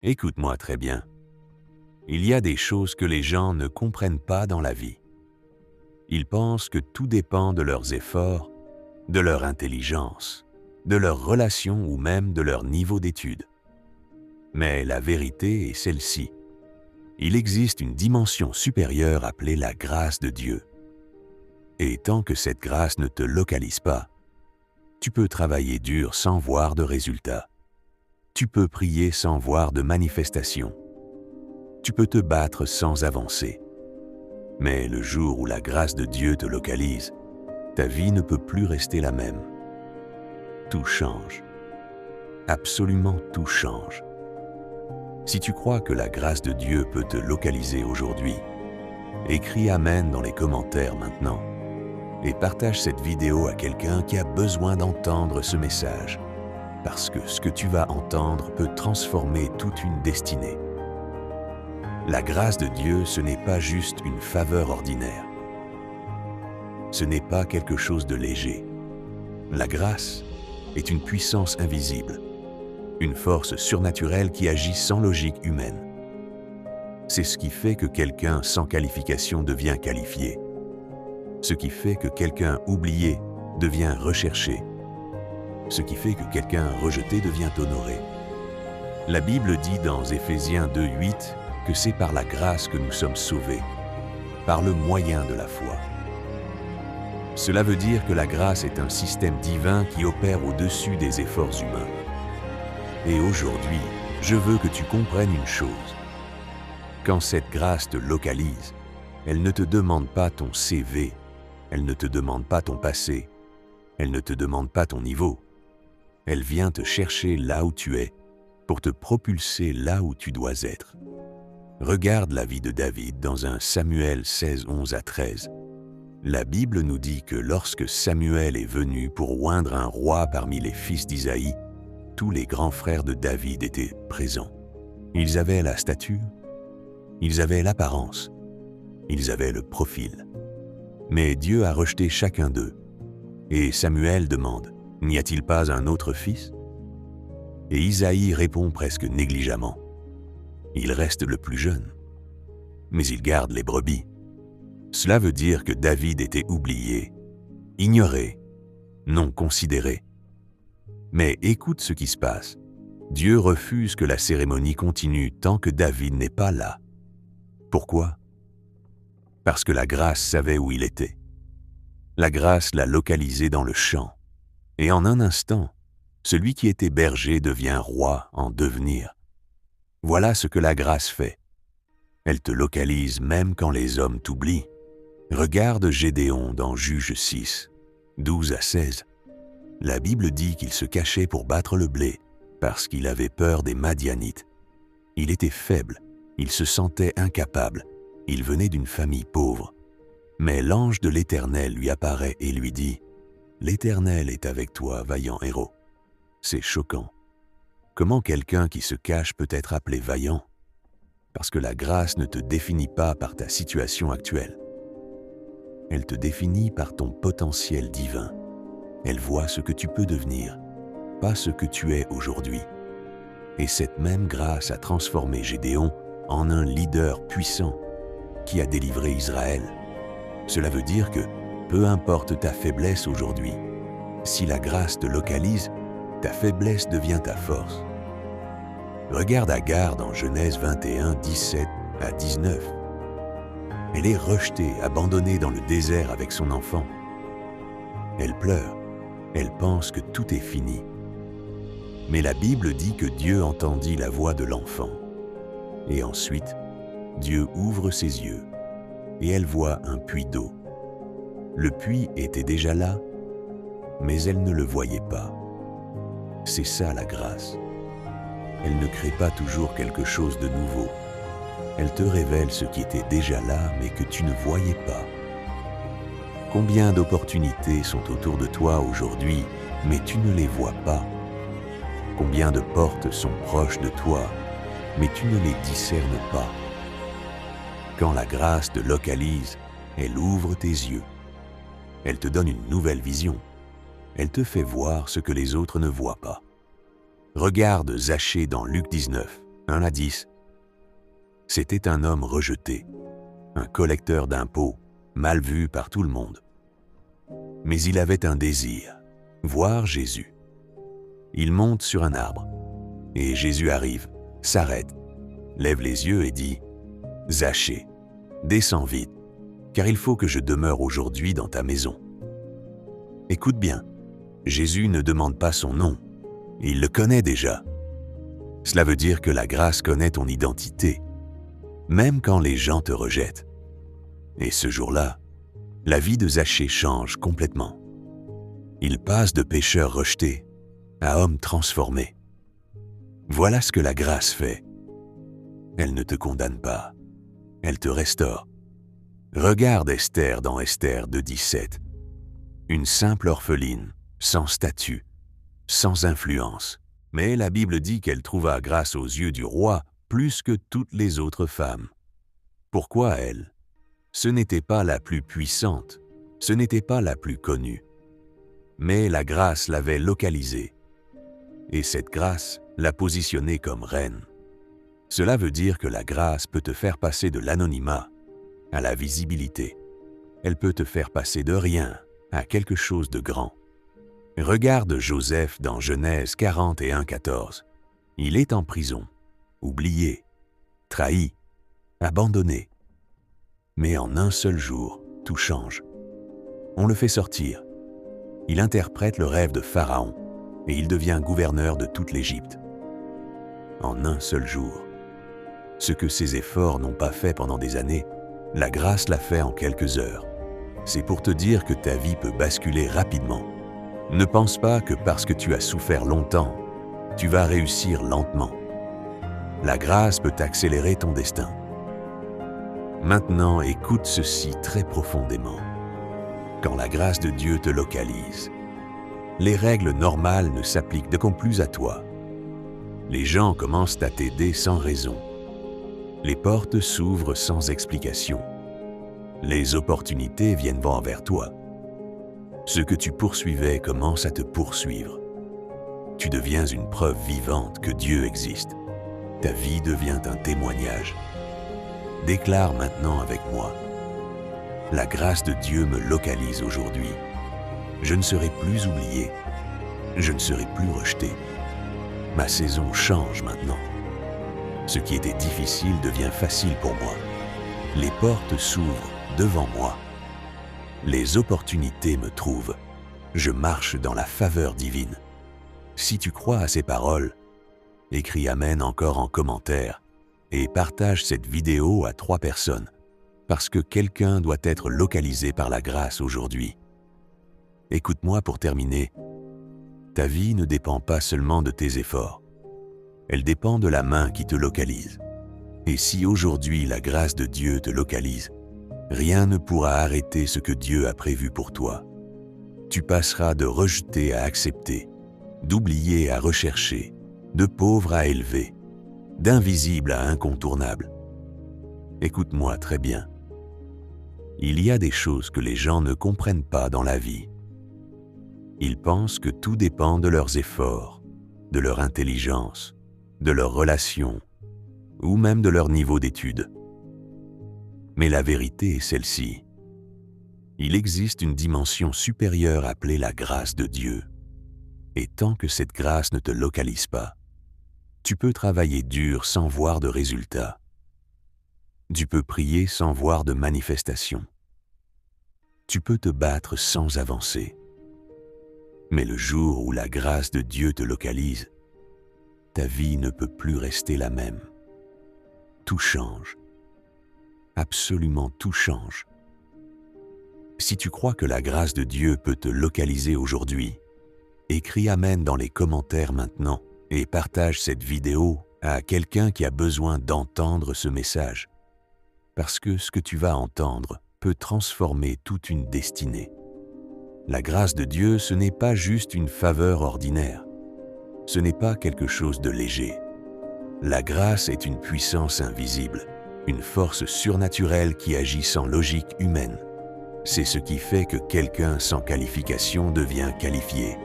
Écoute-moi très bien. Il y a des choses que les gens ne comprennent pas dans la vie. Ils pensent que tout dépend de leurs efforts, de leur intelligence, de leurs relations ou même de leur niveau d'études. Mais la vérité est celle-ci. Il existe une dimension supérieure appelée la grâce de Dieu. Et tant que cette grâce ne te localise pas, tu peux travailler dur sans voir de résultats. Tu peux prier sans voir de manifestation. Tu peux te battre sans avancer. Mais le jour où la grâce de Dieu te localise, ta vie ne peut plus rester la même. Tout change. Absolument tout change. Si tu crois que la grâce de Dieu peut te localiser aujourd'hui, écris Amen dans les commentaires maintenant et partage cette vidéo à quelqu'un qui a besoin d'entendre ce message, parce que ce que tu vas entendre peut transformer toute une destinée. La grâce de Dieu, ce n'est pas juste une faveur ordinaire. Ce n'est pas quelque chose de léger. La grâce est une puissance invisible, une force surnaturelle qui agit sans logique humaine. C'est ce qui fait que quelqu'un sans qualification devient qualifié. Ce qui fait que quelqu'un oublié devient recherché. Ce qui fait que quelqu'un rejeté devient honoré. La Bible dit dans Éphésiens 2:8 que c'est par la grâce que nous sommes sauvés, par le moyen de la foi. Cela veut dire que la grâce est un système divin qui opère au-dessus des efforts humains. Et aujourd'hui, je veux que tu comprennes une chose. Quand cette grâce te localise, elle ne te demande pas ton CV, elle ne te demande pas ton passé, elle ne te demande pas ton niveau. Elle vient te chercher là où tu es, pour te propulser là où tu dois être. Regarde la vie de David dans 1 Samuel 16, 11 à 13. La Bible nous dit que lorsque Samuel est venu pour oindre un roi parmi les fils d'Isaïe, tous les grands frères de David étaient présents. Ils avaient la stature, ils avaient l'apparence, ils avaient le profil. Mais Dieu a rejeté chacun d'eux. Et Samuel demande, « N'y a-t-il pas un autre fils ?» Et Isaïe répond presque négligemment, « Il reste le plus jeune, mais il garde les brebis. » Cela veut dire que David était oublié, ignoré, non considéré. Mais écoute ce qui se passe. Dieu refuse que la cérémonie continue tant que David n'est pas là. Pourquoi ? Parce que la grâce savait où il était. La grâce l'a localisé dans le champ. Et en un instant, celui qui était berger devient roi en devenir. Voilà ce que la grâce fait. Elle te localise même quand les hommes t'oublient. Regarde Gédéon dans Juges 6, 12 à 16. La Bible dit qu'il se cachait pour battre le blé parce qu'il avait peur des Madianites. Il était faible, il se sentait incapable, il venait d'une famille pauvre. Mais l'ange de l'Éternel lui apparaît et lui dit « L'Éternel est avec toi, vaillant héros. » C'est choquant. Comment quelqu'un qui se cache peut être appelé vaillant ? Parce que la grâce ne te définit pas par ta situation actuelle. Elle te définit par ton potentiel divin. Elle voit ce que tu peux devenir, pas ce que tu es aujourd'hui. Et cette même grâce a transformé Gédéon en un leader puissant qui a délivré Israël. Cela veut dire que, peu importe ta faiblesse aujourd'hui, si la grâce te localise, ta faiblesse devient ta force. Regarde Agar dans Genèse 21, 17 à 19. Elle est rejetée, abandonnée dans le désert avec son enfant. Elle pleure, elle pense que tout est fini. Mais la Bible dit que Dieu entendit la voix de l'enfant. Et ensuite, Dieu ouvre ses yeux et elle voit un puits d'eau. Le puits était déjà là, mais elle ne le voyait pas. C'est ça la grâce. Elle ne crée pas toujours quelque chose de nouveau. Elle te révèle ce qui était déjà là, mais que tu ne voyais pas. Combien d'opportunités sont autour de toi aujourd'hui, mais tu ne les vois pas? Combien de portes sont proches de toi, mais tu ne les discernes pas? Quand la grâce te localise, elle ouvre tes yeux. Elle te donne une nouvelle vision. Elle te fait voir ce que les autres ne voient pas. Regarde Zachée dans Luc 19. 1 à 10. C'était un homme rejeté, un collecteur d'impôts, mal vu par tout le monde. Mais il avait un désir, voir Jésus. Il monte sur un arbre, et Jésus arrive, s'arrête, lève les yeux et dit « Zachée, descends vite, car il faut que je demeure aujourd'hui dans ta maison. » Écoute bien, Jésus ne demande pas son nom, il le connaît déjà. Cela veut dire que la grâce connaît ton identité, même quand les gens te rejettent. Et ce jour-là, la vie de Zachée change complètement. Il passe de pécheur rejeté à homme transformé. Voilà ce que la grâce fait. Elle ne te condamne pas, elle te restaure. Regarde Esther dans Esther 2,17. Une simple orpheline, sans statut, sans influence. Mais la Bible dit qu'elle trouva grâce aux yeux du roi plus que toutes les autres femmes. Pourquoi elle? Ce n'était pas la plus puissante, ce n'était pas la plus connue. Mais la grâce l'avait localisée. Et cette grâce l'a positionnée comme reine. Cela veut dire que la grâce peut te faire passer de l'anonymat à la visibilité. Elle peut te faire passer de rien à quelque chose de grand. Regarde Joseph dans Genèse 41,14. Il est en prison, oublié, trahi, abandonné. Mais en un seul jour, tout change. On le fait sortir. Il interprète le rêve de Pharaon et il devient gouverneur de toute l'Égypte. En un seul jour. Ce que ses efforts n'ont pas fait pendant des années, la grâce l'a fait en quelques heures. C'est pour te dire que ta vie peut basculer rapidement. Ne pense pas que parce que tu as souffert longtemps, tu vas réussir lentement. La grâce peut accélérer ton destin. Maintenant, écoute ceci très profondément. Quand la grâce de Dieu te localise, les règles normales ne s'appliquent donc plus à toi. Les gens commencent à t'aider sans raison. Les portes s'ouvrent sans explication. Les opportunités viennent voir vers toi. Ce que tu poursuivais commence à te poursuivre. Tu deviens une preuve vivante que Dieu existe. Ta vie devient un témoignage. Déclare maintenant avec moi. La grâce de Dieu me localise aujourd'hui. Je ne serai plus oublié. Je ne serai plus rejeté. Ma saison change maintenant. Ce qui était difficile devient facile pour moi. Les portes s'ouvrent devant moi. Les opportunités me trouvent. Je marche dans la faveur divine. Si tu crois à ces paroles, écris Amen encore en commentaire et partage cette vidéo à 3 personnes parce que quelqu'un doit être localisé par la grâce aujourd'hui. Écoute-moi pour terminer. Ta vie ne dépend pas seulement de tes efforts. Elle dépend de la main qui te localise. Et si aujourd'hui la grâce de Dieu te localise, rien ne pourra arrêter ce que Dieu a prévu pour toi. Tu passeras de rejeter à accepter, d'oublier à rechercher, de pauvre à élevé, d'invisible à incontournable. Écoute-moi très bien. Il y a des choses que les gens ne comprennent pas dans la vie. Ils pensent que tout dépend de leurs efforts, de leur intelligence, de leurs relations, ou même de leur niveau d'études. Mais la vérité est celle-ci. Il existe une dimension supérieure appelée la grâce de Dieu. Et tant que cette grâce ne te localise pas, tu peux travailler dur sans voir de résultats. Tu peux prier sans voir de manifestation. Tu peux te battre sans avancer. Mais le jour où la grâce de Dieu te localise, ta vie ne peut plus rester la même. Tout change. Absolument tout change. Si tu crois que la grâce de Dieu peut te localiser aujourd'hui, écris Amen dans les commentaires maintenant et partage cette vidéo à quelqu'un qui a besoin d'entendre ce message. Parce que ce que tu vas entendre peut transformer toute une destinée. La grâce de Dieu, ce n'est pas juste une faveur ordinaire. Ce n'est pas quelque chose de léger. La grâce est une puissance invisible, une force surnaturelle qui agit sans logique humaine. C'est ce qui fait que quelqu'un sans qualification devient qualifié.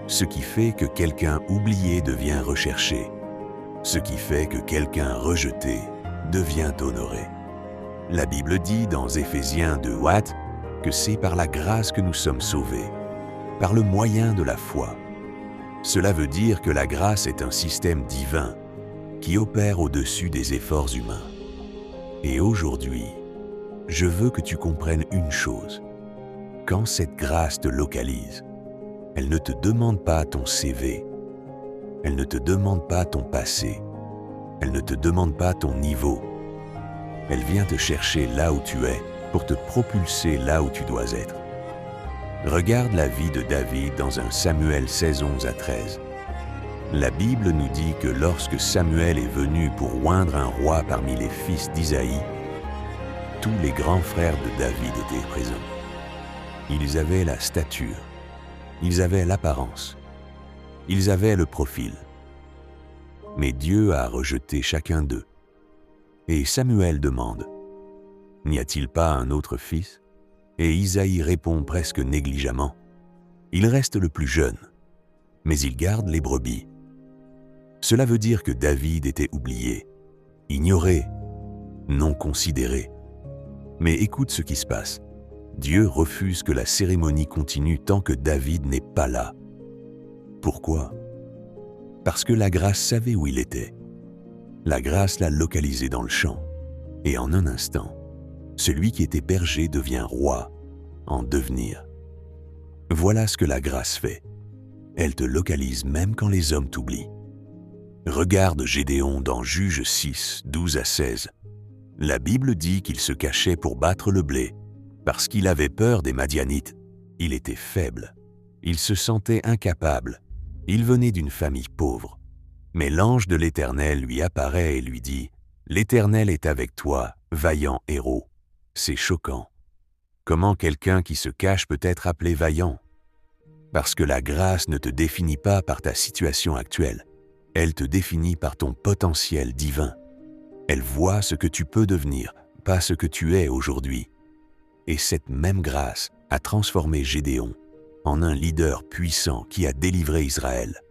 Ce qui fait que quelqu'un oublié devient recherché. ce qui fait que quelqu'un rejeté devient honoré. La Bible dit dans Éphésiens 2:8 que c'est par la grâce que nous sommes sauvés, par le moyen de la foi. Cela veut dire que la grâce est un système divin qui opère au-dessus des efforts humains. Et aujourd'hui, je veux que tu comprennes une chose. Quand cette grâce te localise, elle ne te demande pas ton CV, elle ne te demande pas ton passé, elle ne te demande pas ton niveau. Elle vient te chercher là où tu es pour te propulser là où tu dois être. Regarde la vie de David dans 1 Samuel 16:11-13. La Bible nous dit que lorsque Samuel est venu pour oindre un roi parmi les fils d'Isaïe, tous les grands frères de David étaient présents. Ils avaient la stature, ils avaient l'apparence, ils avaient le profil. Mais Dieu a rejeté chacun d'eux. Et Samuel demande, « N'y a-t-il pas un autre fils ?» Et Isaïe répond presque négligemment, « Il reste le plus jeune, mais il garde les brebis. » Cela veut dire que David était oublié, ignoré, non considéré. Mais écoute ce qui se passe. Dieu refuse que la cérémonie continue tant que David n'est pas là. Pourquoi ? Parce que la grâce savait où il était. La grâce l'a localisé dans le champ. Et en un instant, celui qui était berger devient roi en devenir. Voilà ce que la grâce fait. Elle te localise même quand les hommes t'oublient. Regarde Gédéon dans Juges 6, 12-16. La Bible dit qu'il se cachait pour battre le blé, parce qu'il avait peur des Madianites. Il était faible. Il se sentait incapable. Il venait d'une famille pauvre. Mais l'ange de l'Éternel lui apparaît et lui dit « L'Éternel est avec toi, vaillant héros. » C'est choquant. Comment quelqu'un qui se cache peut être appelé vaillant ? Parce que la grâce ne te définit pas par ta situation actuelle. Elle te définit par ton potentiel divin. Elle voit ce que tu peux devenir, pas ce que tu es aujourd'hui. Et cette même grâce a transformé Gédéon en un leader puissant qui a délivré Israël.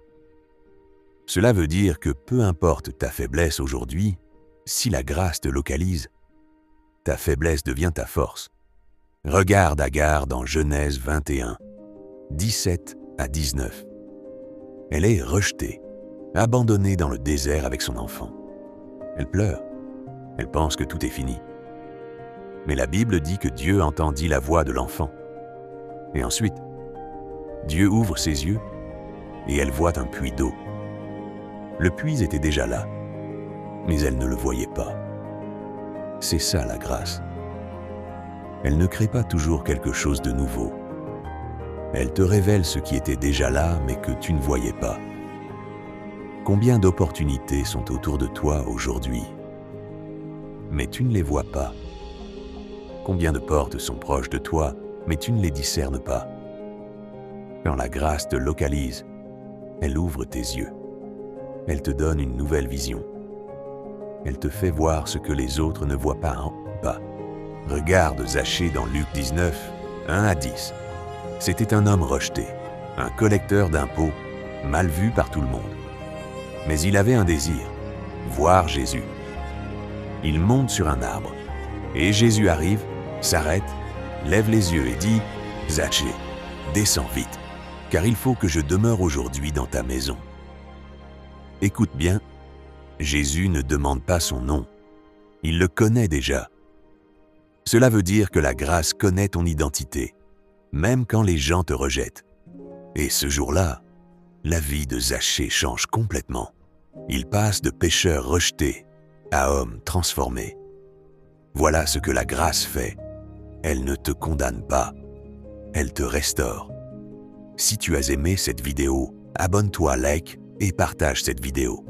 Cela veut dire que peu importe ta faiblesse aujourd'hui, si la grâce te localise, ta faiblesse devient ta force. Regarde Agar dans Genèse 21, 17-19. Elle est rejetée, abandonnée dans le désert avec son enfant. Elle pleure. Elle pense que tout est fini. Mais la Bible dit que Dieu entendit la voix de l'enfant. Et ensuite, Dieu ouvre ses yeux et elle voit un puits d'eau. Le puits était déjà là, mais elle ne le voyait pas. C'est ça la grâce. Elle ne crée pas toujours quelque chose de nouveau. Elle te révèle ce qui était déjà là, mais que tu ne voyais pas. Combien d'opportunités sont autour de toi aujourd'hui, mais tu ne les vois pas. Combien de portes sont proches de toi, mais tu ne les discernes pas. Quand la grâce te localise, elle ouvre tes yeux. Elle te donne une nouvelle vision. Elle te fait voir ce que les autres ne voient pas. Regarde Zachée dans Luc 19, 1-10. C'était un homme rejeté, un collecteur d'impôts, mal vu par tout le monde. Mais il avait un désir, voir Jésus. Il monte sur un arbre, et Jésus arrive, s'arrête, lève les yeux et dit « Zachée, descends vite, car il faut que je demeure aujourd'hui dans ta maison. » Écoute bien, Jésus ne demande pas son nom, il le connaît déjà. Cela veut dire que la grâce connaît ton identité, même quand les gens te rejettent. Et ce jour-là, la vie de Zachée change complètement. Il passe de pécheur rejeté à homme transformé. Voilà ce que la grâce fait. Elle ne te condamne pas, elle te restaure. Si tu as aimé cette vidéo, abonne-toi, like et partage cette vidéo.